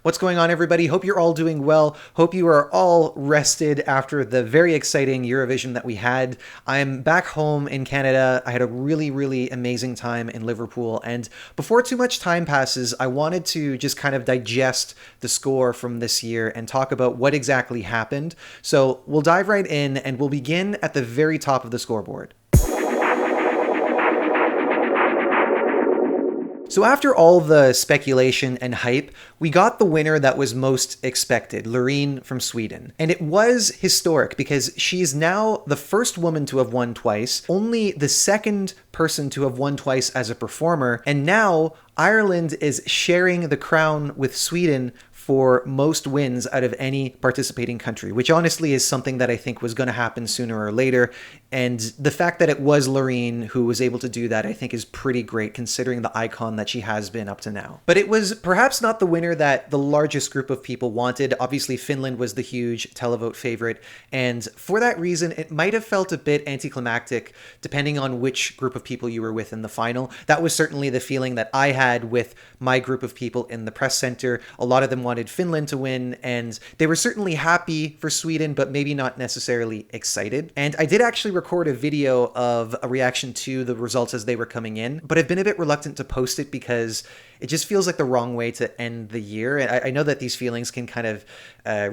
What's going on, everybody? Hope you're all doing well. Hope you are all rested after the very exciting Eurovision that we had. I'm back home in Canada. I had a really amazing time in Liverpool. And before too much time passes, I wanted to just kind of digest the score from this year and talk about what exactly happened. So we'll dive right in and we'll begin at the very top of the scoreboard. So after all the speculation and hype, we got the winner that was most expected, Loreen from Sweden. And it was historic because she's now the first woman to have won twice, only the second person to have won twice as a performer, and now Ireland is sharing the crown with Sweden for most wins out of any participating country, which honestly is something that I think was going to happen sooner or later. And the fact that it was Loreen who was able to do that, I think is pretty great considering the icon that she has been up to now. But it was perhaps not the winner that the largest group of people wanted. Obviously, Finland was the huge televote favorite. And for that reason, it might have felt a bit anticlimactic depending on which group of people you were with in the final. That was certainly the feeling that I had with my group of people in the press center. A lot of them wanted Finland to win, and they were certainly happy for Sweden, but maybe not necessarily excited. And I did actually record a video of a reaction to the results as they were coming in, but I've been a bit reluctant to post it because it just feels like the wrong way to end the year. And I know that these feelings can kind of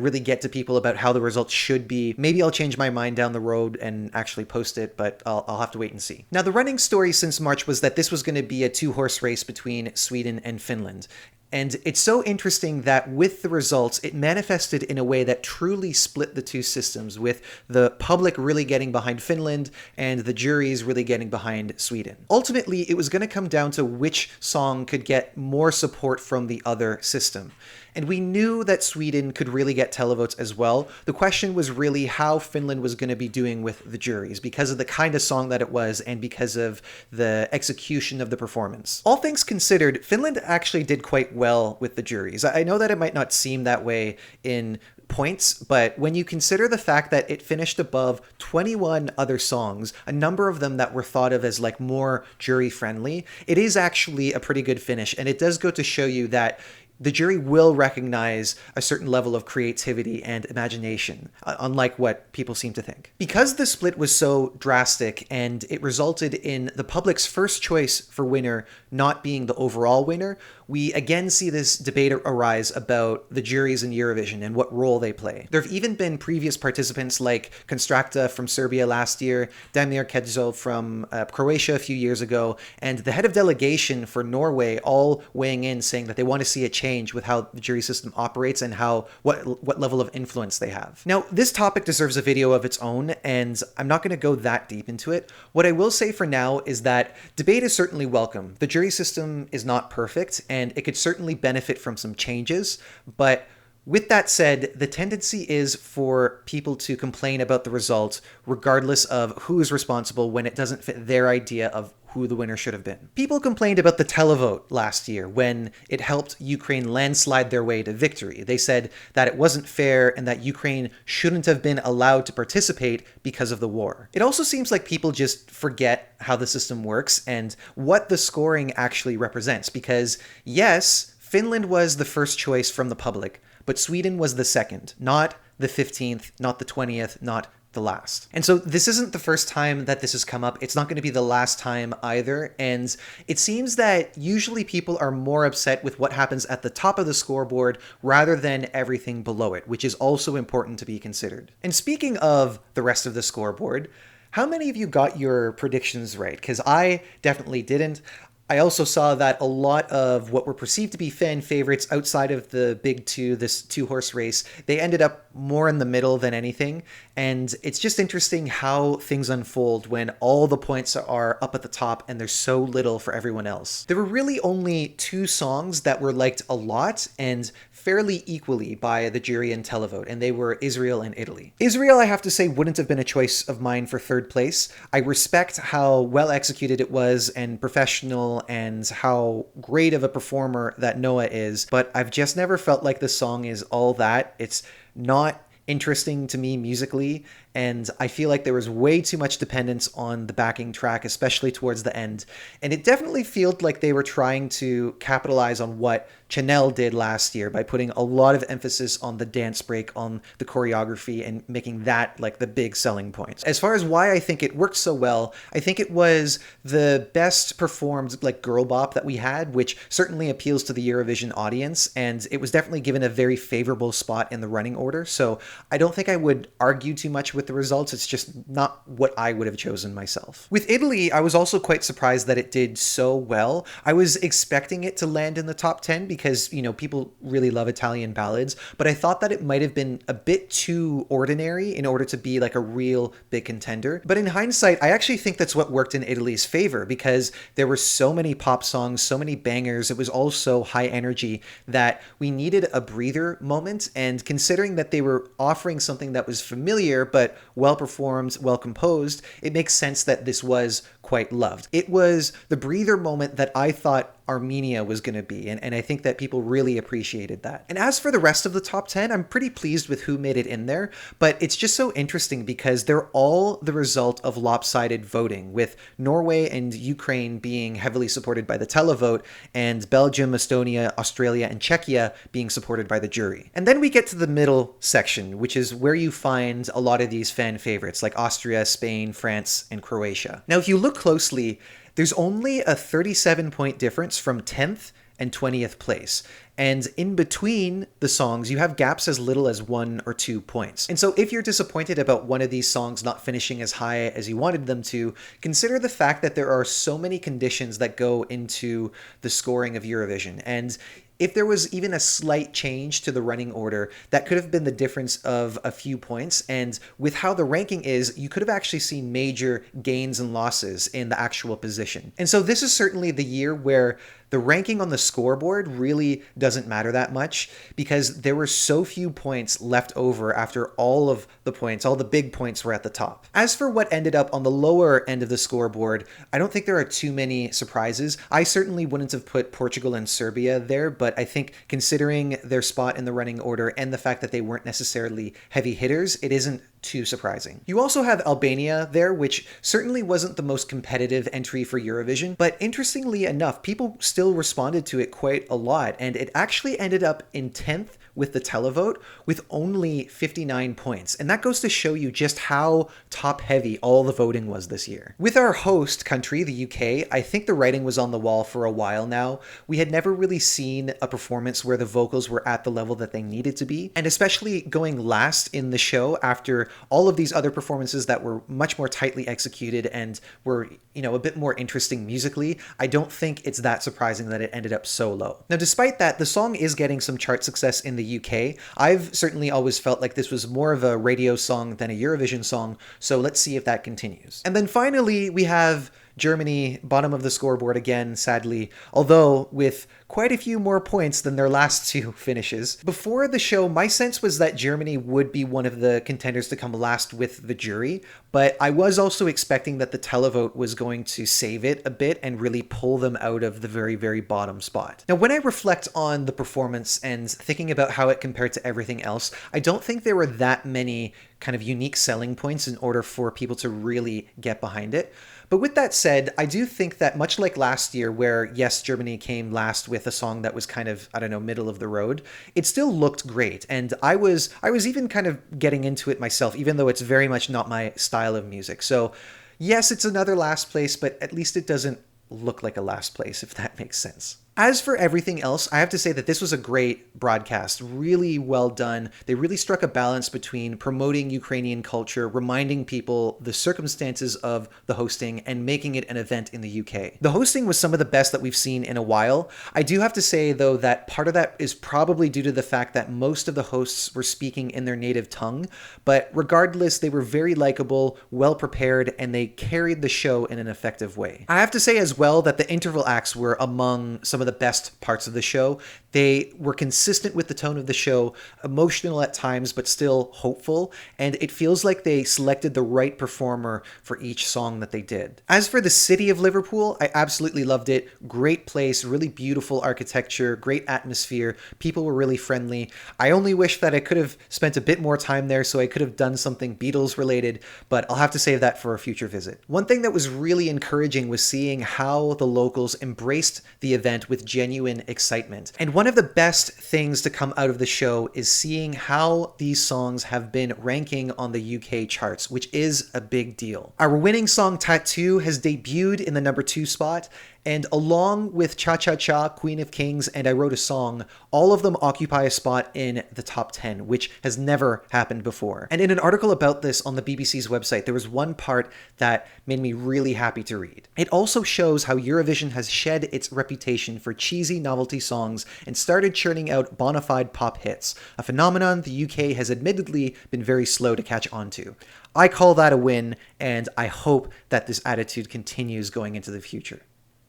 really get to people about how the results should be. Maybe I'll change my mind down the road and actually post it, but I'll have to wait and see. Now, the running story since March was that this was going to be a two-horse race between Sweden and Finland. And it's so interesting that with the results, it manifested in a way that truly split the two systems, with the public really getting behind Finland and the juries really getting behind Sweden. Ultimately, it was going to come down to which song could get more support from the other system. And we knew that Sweden could really get televotes as well. The question was really how Finland was going to be doing with the juries because of the kind of song that it was and because of the execution of the performance. All things considered, Finland actually did quite well with the juries. I know that it might not seem that way in points, but when you consider the fact that it finished above 21 other songs, a number of them that were thought of as like more jury friendly, it is actually a pretty good finish. And it does go to show you that the jury will recognize a certain level of creativity and imagination, unlike what people seem to think. Because the split was so drastic and it resulted in the public's first choice for winner not being the overall winner, we again see this debate arise about the juries in Eurovision and what role they play. There have even been previous participants like Konstrakta from Serbia last year, Damir Kedzo from Croatia a few years ago, and the head of delegation for Norway all weighing in saying that they want to see a change with how the jury system operates and what level of influence they have. Now, this topic deserves a video of its own, and I'm not going to go that deep into it. What I will say for now is that debate is certainly welcome. The jury system is not perfect, and it could certainly benefit from some changes, but with that said, the tendency is for people to complain about the result regardless of who is responsible when it doesn't fit their idea of who the winner should have been. People complained about the televote last year when it helped Ukraine landslide their way to victory. They said that it wasn't fair and that Ukraine shouldn't have been allowed to participate because of the war. It also seems like people just forget how the system works and what the scoring actually represents, because yes, Finland was the first choice from the public, but Sweden was the second, not the 15th, not the 20th, not the last. And so this isn't the first time that this has come up. It's not going to be the last time either. And it seems that usually people are more upset with what happens at the top of the scoreboard rather than everything below it, which is also important to be considered. And speaking of the rest of the scoreboard, how many of you got your predictions right? Because I definitely didn't. I also saw that a lot of what were perceived to be fan favorites outside of the big two, this two-horse race, they ended up more in the middle than anything. And it's just interesting how things unfold when all the points are up at the top and there's so little for everyone else. There were really only two songs that were liked a lot and fairly equally by the jury and televote, and they were Israel and Italy. Israel, I have to say, wouldn't have been a choice of mine for third place. I respect how well executed it was and professional and how great of a performer that Noah is, but I've just never felt like the song is all that. It's not interesting to me musically, and I feel like there was way too much dependence on the backing track, especially towards the end. And it definitely felt like they were trying to capitalize on what Chanel did last year by putting a lot of emphasis on the dance break, on the choreography, and making that like the big selling point. As far as why I think it worked so well, I think it was the best performed like girl bop that we had, which certainly appeals to the Eurovision audience, and it was definitely given a very favorable spot in the running order. So I don't think I would argue too much with the results. It's just not what I would have chosen myself. With Italy, I was also quite surprised that it did so well. I was expecting it to land in the top 10 because, you know, people really love Italian ballads, but I thought that it might have been a bit too ordinary in order to be like a real big contender. But in hindsight, I actually think that's what worked in Italy's favor because there were so many pop songs, so many bangers. It was all so high energy that we needed a breather moment. And considering that they were offering something that was familiar but well performed, well composed, it makes sense that this was quite loved. It was the breather moment that I thought Armenia was going to be, and I think that people really appreciated that. And as for the rest of the top 10, I'm pretty pleased with who made it in there, but it's just so interesting because they're all the result of lopsided voting, with Norway and Ukraine being heavily supported by the televote, and Belgium, Estonia, Australia, and Czechia being supported by the jury. And then we get to the middle section, which is where you find a lot of these fan favorites like Austria, Spain, France, and Croatia. Now, if you look closely, there's only a 37-point difference from 10th and 20th place. And in between the songs, you have gaps as little as 1 or 2 points. And so if you're disappointed about one of these songs not finishing as high as you wanted them to, consider the fact that there are so many conditions that go into the scoring of Eurovision. And if there was even a slight change to the running order, that could have been the difference of a few points. And with how the ranking is, you could have actually seen major gains and losses in the actual position. And so this is certainly the year where the ranking on the scoreboard really doesn't matter that much because there were so few points left over after all of the points, all the big points were at the top. As for what ended up on the lower end of the scoreboard, I don't think there are too many surprises. I certainly wouldn't have put Portugal and Serbia there, but I think considering their spot in the running order and the fact that they weren't necessarily heavy hitters, it isn't too surprising. You also have Albania there, which certainly wasn't the most competitive entry for Eurovision, but interestingly enough, people still responded to it quite a lot, and it actually ended up in 10th with the televote with only 59 points. And that goes to show you just how top heavy all the voting was this year. With our host country, the UK, I think the writing was on the wall for a while now. We had never really seen a performance where the vocals were at the level that they needed to be. And especially going last in the show after all of these other performances that were much more tightly executed and were, you know, a bit more interesting musically, I don't think it's that surprising that it ended up so low. Now, despite that, the song is getting some chart success in the UK. I've certainly always felt like this was more of a radio song than a Eurovision song, so let's see if that continues. And then finally, we have Germany, bottom of the scoreboard again, sadly, although with quite a few more points than their last two finishes. Before the show, my sense was that Germany would be one of the contenders to come last with the jury, but I was also expecting that the televote was going to save it a bit and really pull them out of the very, very bottom spot. Now, when I reflect on the performance and thinking about how it compared to everything else, I don't think there were that many kind of unique selling points in order for people to really get behind it. But with that said, I do think that much like last year, where yes, Germany came last with a song that was kind of, I don't know, middle of the road, it still looked great. And I was even kind of getting into it myself, even though it's very much not my style of music. So yes, it's another last place, but at least it doesn't look like a last place, if that makes sense. As for everything else, I have to say that this was a great broadcast, really well done. They really struck a balance between promoting Ukrainian culture, reminding people the circumstances of the hosting, and making it an event in the UK. The hosting was some of the best that we've seen in a while. I do have to say, though, that part of that is probably due to the fact that most of the hosts were speaking in their native tongue, but regardless, they were very likable, well prepared, and they carried the show in an effective way. I have to say as well that the interval acts were among some of the best parts of the show. They were consistent with the tone of the show, emotional at times, but still hopeful, and it feels like they selected the right performer for each song that they did. As for the city of Liverpool, I absolutely loved it. Great place, really beautiful architecture, great atmosphere. People were really friendly. I only wish that I could have spent a bit more time there so I could have done something Beatles related, but I'll have to save that for a future visit. One thing that was really encouraging was seeing how the locals embraced the event with genuine excitement. And one of the best things to come out of the show is seeing how these songs have been ranking on the UK charts, which is a big deal. Our winning song Tattoo has debuted in the number 2 spot, and along with Cha Cha Cha, Queen of Kings, and I Wrote a Song, all of them occupy a spot in the top 10, which has never happened before. And in an article about this on the BBC's website, there was one part that made me really happy to read. It also shows how Eurovision has shed its reputation for cheesy novelty songs and started churning out bona fide pop hits, a phenomenon the UK has admittedly been very slow to catch on to. I call that a win, and I hope that this attitude continues going into the future.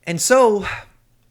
And so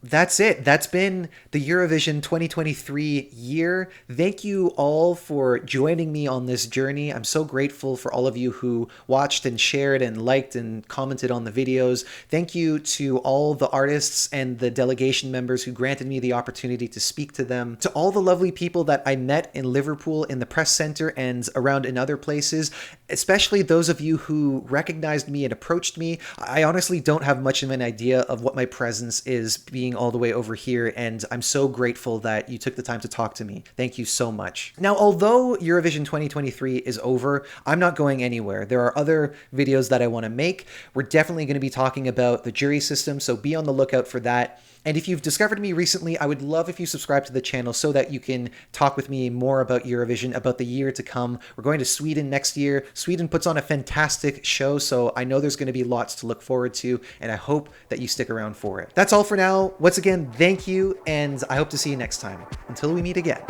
that's it. That's been the Eurovision 2023 year. Thank you all for joining me on this journey. I'm so grateful for all of you who watched and shared and liked and commented on the videos. Thank you to all the artists and the delegation members who granted me the opportunity to speak to them. To all the lovely people that I met in Liverpool in the press center and around in other places, especially those of you who recognized me and approached me. I honestly don't have much of an idea of what my presence is being all the way over here, and I'm so grateful that you took the time to talk to me. Thank you so much. Now, although Eurovision 2023 is over, I'm not going anywhere. There are other videos that I want to make. We're definitely going to be talking about the jury system, so be on the lookout for that. And if you've discovered me recently, I would love if you subscribe to the channel so that you can talk with me more about Eurovision, about the year to come. We're going to Sweden next year. Sweden puts on a fantastic show, so I know there's going to be lots to look forward to, and I hope that you stick around for it. That's all for now. Once again, thank you, and I hope to see you next time. Until we meet again.